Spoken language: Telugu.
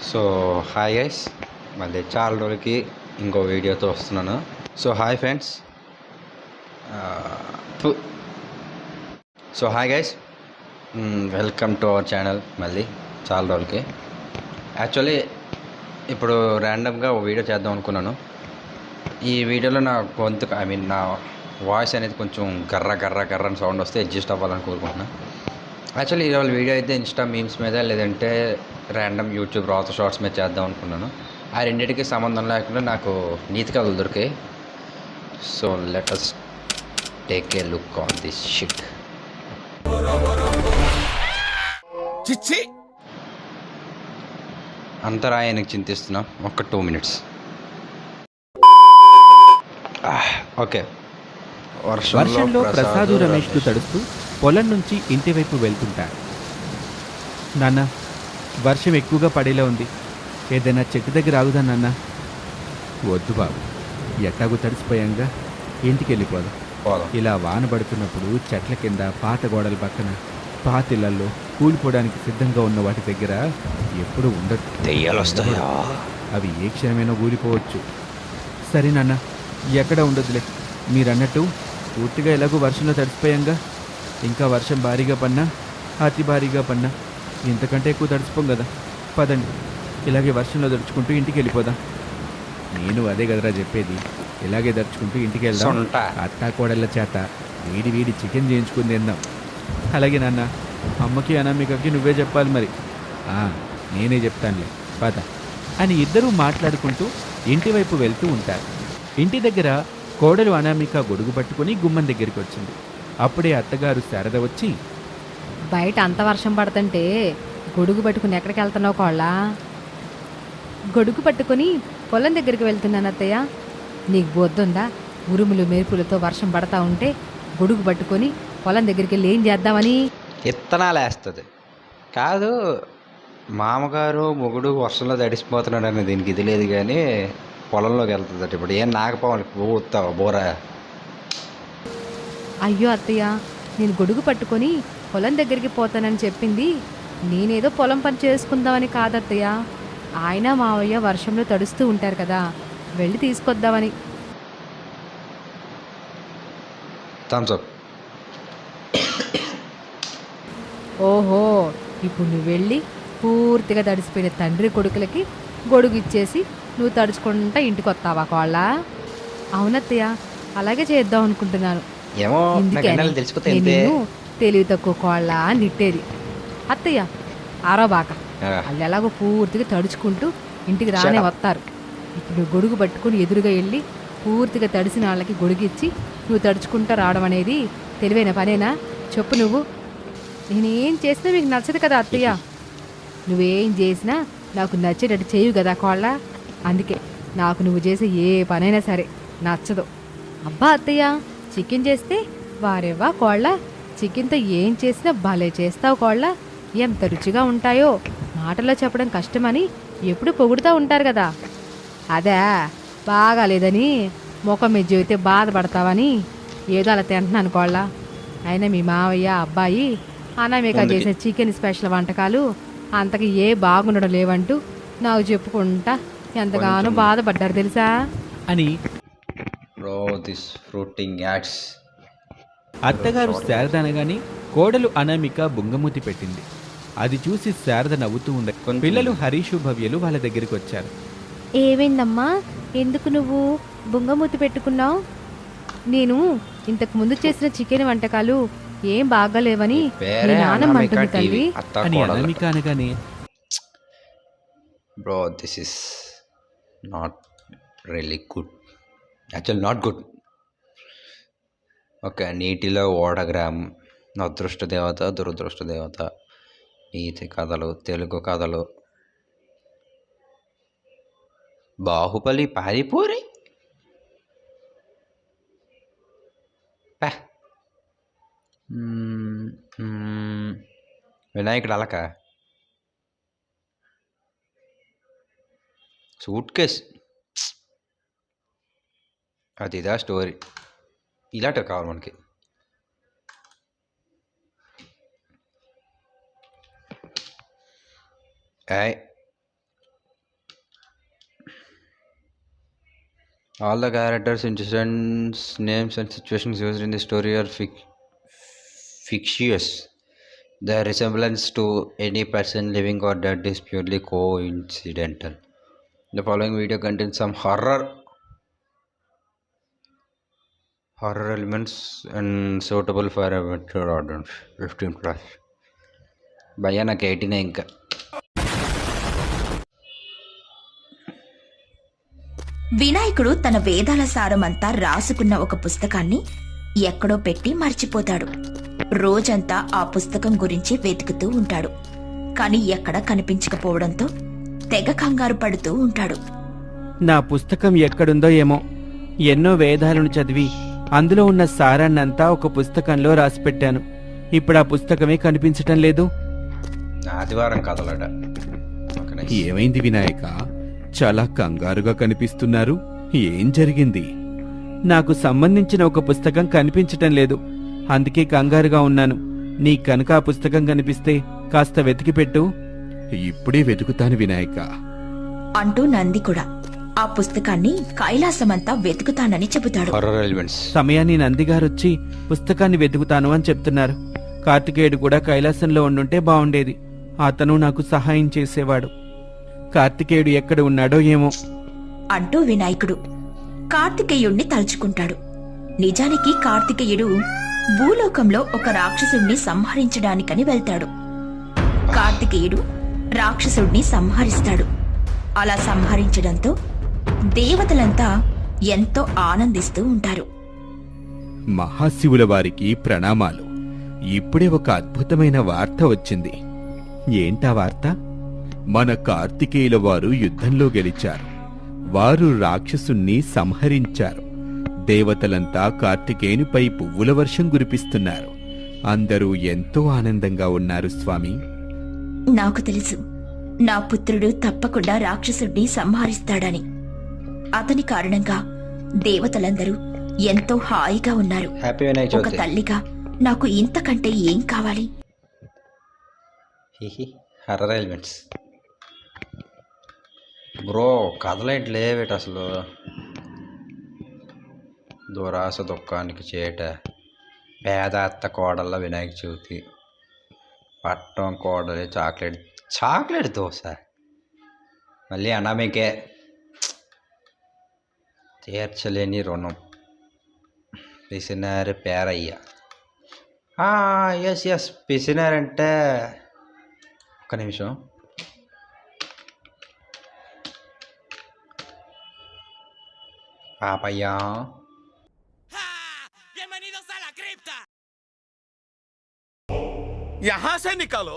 సో హాయ్ గైస్, మళ్ళీ చాలా రోజులకి ఇంకో వీడియోతో వస్తున్నాను. So hi friends, so hi guys, welcome to our channel. మళ్ళీ చాలా రోజులకి యాక్చువల్లీ ఇప్పుడు ర్యాండమ్గా ఒక వీడియో చేద్దాం అనుకున్నాను. ఈ వీడియోలో నా గొంతు నా వాయిస్ అనేది కొంచెం గర్ర అని సౌండ్ వస్తే అడ్జస్ట్ అవ్వాలని కోరుకుంటున్నాను. యాక్చువల్లీ ఇవాళ వీడియో అయితే ఇన్స్టా మీమ్స్ మీద లేదంటే ర్యాండమ్ యూట్యూబ్ రాత షార్ట్స్ మీద చేద్దాం అనుకున్నాను. ఆ రెండింటికి సంబంధం లేకుండా నాకు నీతి కథలు దొరికాయి. So let us take a look on this sheet. అంతరాయానికి చింతిస్తున్నాం. ఒక 2 minutes. ఓకే. వర్షంలో ప్రసాదు రమేష్లు తడుస్తూ పొలం నుంచి ఇంటి వైపు వెళ్తుంటారు. నాన్న, వర్షం ఎక్కువగా పడేలా ఉంది, ఏదైనా చెట్టు దగ్గర ఆగుదా నాన్న? వద్దు బాబు, ఎట్టాగు తడిసిపోయాంగా, ఇంటికి వెళ్ళిపోదాం. ఇలా వాన పడుతున్నప్పుడు చెట్ల కింద, పాత గోడల పక్కన, పాతిళ్లలో కూలిపోవడానికి సిద్ధంగా ఉన్న వాటి దగ్గర ఎప్పుడు ఉండదు. దెయ్యాలు వస్తాయా? అవి ఏ క్షణమైనా ఊరిపోవచ్చు. సరే నాన్న, ఎక్కడ ఉండదులే. మీరన్నట్టు పూర్తిగా ఎలాగో వర్షంలో తడిసిపోయాంగా, ఇంకా వర్షం భారీగా పడినా, అతి భారీగా పడినా ఇంతకంటే ఎక్కువ తడిసిపోం కదా. పదండి, ఇలాగే వర్షంలో తడుచుకుంటూ ఇంటికి వెళ్ళిపోదాం. నేను అదే కదరా చెప్పేది, ఇలాగే తడుచుకుంటూ ఇంటికి వెళ్దాం. అత్తా కోడళ్ళ చేత వేడి వేడి చికెన్ చేయించుకుని తిందాం. అలాగే నాన్న, అమ్మకి అనామికకి నువ్వే చెప్పాలి మరి. నేనే చెప్తానులే, పద అని ఇద్దరూ మాట్లాడుకుంటూ ఇంటి వైపు వెళ్తూ ఉంటారు. ఇంటి దగ్గర కోడలు అనామిక గొడుగు పట్టుకుని గుమ్మం దగ్గరికి వచ్చింది. అప్పుడే అత్తగారు శారద వచ్చి, బయట అంత వర్షం పడుతుంటే గొడుగు పట్టుకుని ఎక్కడికి వెళ్తున్నావు కోళ్ళ? గొడుగు పట్టుకుని పొలం దగ్గరికి వెళ్తున్నాను అత్తయ్య. నీకు బొద్దుందా? ఉరుములు మెరుపులతో వర్షం పడతా ఉంటే గొడుగు పట్టుకొని పొలం దగ్గరికి వెళ్ళి ఏం చేద్దామని? ఇత్తనాలు వేస్తుంది కాదు. మామగారు మొగుడు వర్షంలో తడిసిపోతున్నాడు అని దీనికి ఇది లేదు, కానీ పొలంలోకి వెళ్తుంది. ఇప్పుడు ఏం నాగపోవాలి పోతావా బోరా? అయ్యో అత్తయ్య, నేను గొడుగు పట్టుకొని పొలం దగ్గరికి పోతానని చెప్పింది నేనేదో పొలం పని చేసుకుందామని కాదత్తయ్య. ఆయన మావయ్య వర్షంలో తడుస్తూ ఉంటారు కదా, వెళ్ళి తీసుకొద్దామని. Thums up. ఓహో, ఇప్పుడు నువ్వు వెళ్ళి పూర్తిగా తడిసిపోయిన తండ్రి కొడుకులకి గొడుగు ఇచ్చేసి నువ్వు తడుచుకుంటా ఇంటికి వస్తావా కోళ్ళ? అవునత్తయ్య, అలాగే చేద్దాం అనుకుంటున్నాను. నేను తెలివి తక్కువ కోళ్ళ నిట్టేది. అత్తయ్య ఆరోబాక, వాళ్ళు ఎలాగో పూర్తిగా తడుచుకుంటూ ఇంటికి రానే వస్తారు. ఇప్పుడు గొడుగు పట్టుకుని ఎదురుగా వెళ్ళి పూర్తిగా తడిసిన వాళ్ళకి గొడుగు ఇచ్చి నువ్వు తడుచుకుంటూ రావడం అనేది తెలివైన పనేనా? చెప్పు నువ్వు. నేనేం చేసినా మీకు నచ్చదు కదా అత్తయ్య. నువ్వేం చేసినా నాకు నచ్చేటట్టు చేయు కదా కోళ్ళ. అందుకే నాకు నువ్వు చేసే ఏ పనైనా సరే నచ్చదు. అబ్బా అత్తయ్య, చికెన్ చేస్తే వారేవా కోళ్ళ, చికెన్తో ఏం చేసినా భలే చేస్తావు కోళ్ళ, ఎంత రుచిగా ఉంటాయో మాటల్లో చెప్పడం కష్టమని ఎప్పుడు పొగుడుతూ ఉంటారు కదా. అదే బాగాలేదని ముఖం మీద చెబితే బాధపడతావని ఏదో అలా తింటున్నాను కోళ్ళ. అయినా మీ మావయ్య అబ్బాయి అనామిక చేసే చికెన్ స్పెషల్ వంటకాలు అంతకి ఏ బాగుండడం లేవంటూ నాకు చెప్పుకుంటా ఎంతగానో బాధపడ్డారు తెలుసా అని అత్తగారు శారద అనగానే కోడలు అనామిక బుంగమూతి పెట్టింది. అది చూసి శారద నవ్వుతూ ఉండే పిల్లలు హరీషు భవ్యలు వాళ్ళ దగ్గరికి వచ్చారు. ఏమైందమ్మా, ఎందుకు నువ్వు బుంగమూతి పెట్టుకున్నావు? నేను ఇంతకు ముందు చేసిన చికెన్ వంటకాలు ఏం బాగాలేవని మీ నాన్నమ్మ అంటుంది తల్లి అని అనామిక అనగానే, bro this is not really good, actual not good. Okay, నీటిలో ఓడగ్రామ్, అదృష్ట దేవత, దురదృష్ట దేవత, నీతి కథలు, తెలుగు కథలు, బాహుబలి, పారిపూరి, వినాయకుడు అలక, సూట్ కేస్, అది ఇదా స్టోరీ. ఇలాంటివి కావాలి మనకి. All the characters, incidents, names, and situations used in the story are fictitious. The resemblance to any person living or dead is purely coincidental. The following video contains some horror elements and suitable for a mature audience. 15 plus. భయ్యా నాకు 18 ఇంకా. వినాయకుడు తన వేదాల సారమంతా రాసుకున్న ఒక పుస్తకాన్ని ఎక్కడో పెట్టి మర్చిపోతాడు. రోజంతా ఆ పుస్తకం గురించి వెతుకుతూ ఉంటాడు. కాని ఎక్కడా కనిపించకపోవడంతో తెగ కంగారు పడుతూ ఉంటాడు. నా పుస్తకం ఎక్కడుందో ఏమో. ఎన్నో వేదాలను చదివి అందులో ఉన్న సారాన్నంతా ఒక పుస్తకంలో రాసిపెట్టాను. ఇప్పుడు ఆ పుస్తకమే కనిపించటం లేదు. ఆదివారం కదలట. ఏమైంది వినాయక? చాలా కంగారుగా కనిపిస్తున్నారు. ఏం జరిగింది? నాకు సంబంధించిన ఒక పుస్తకం కనిపించటం లేదు, అందుకే కంగారుగా ఉన్నాను. నీ కనుక ఆ పుస్తకం కనిపిస్తే కాస్త వెతికిపెట్టు. ఇప్పుడే వెతుకుతాను వినాయక అంటూ నంది కూడా ఆ పుస్తకాన్ని కైలాసమంతా వెతుకుతానని చెబుతాడు. సమయాన్ని నందిగారొచ్చి పుస్తకాన్ని వెతుకుతాను అని చెప్తున్నారు. కార్తికేయుడు కూడా కైలాసంలో ఉండుంటే బావుండేది. అతను నాకు సహాయం చేసేవాడు. కార్తికేయుడు ఎక్కడ ఉన్నాడో ఏమో అంటూ వినాయకుడు కార్తికేయుణ్ణి తలుచుకుంటాడు. నిజానికి కార్తికేయుడు భూలోకంలో ఒక రాక్షసుణ్ణి సంహరించడానికని వెళ్తాడు. కార్తికేయుడు రాక్షసుణ్ణి సంహరిస్తాడు. అలా సంహరించడంతో దేవతలంతా ఎంతో ఆనందిస్తూ ఉంటారు. మహాశివుల వారికి ప్రణామాలు. ఇప్పుడే ఒక అద్భుతమైన వార్త వచ్చింది. ఏంటా వార్త? మన కార్తికేయుల వారు యుద్ధంలో గెలిచారు. వారు రాక్షసుణ్ణి సంహరించారు. దేవతలంతా కార్తికేయునిపై పువ్వుల వర్షం కురిపిస్తున్నారు. అందరూ ఎంతో ఆనందంగా ఉన్నారు స్వామి. నాకు తెలుసు, నా పుత్రుడు తప్పకుండా రాక్షసుడిని సంహరిస్తాడని. అతని కారణంగా దేవతలందరూ ఎంతో హాయిగా ఉన్నారు. ఒక తల్లిగా నాకు ఇంతకంటే ఏం కావాలి? Horror elements bro. కథలేంటి లేవేట అసలు. దురాస దుఃఖానికి చేట, పేద అత్త కోడళ్ళ వినాయక చవితి, పట్టం కోడలి చాక్లెట్ దోశ, మళ్ళీ అనామికే, తీర్చలేని రుణం, పిసినారి పేరయ్య. ఎస్ పిసినారంటే ఒక్క నిమిషం. పాపయ్యా. यहाँ से निकालो।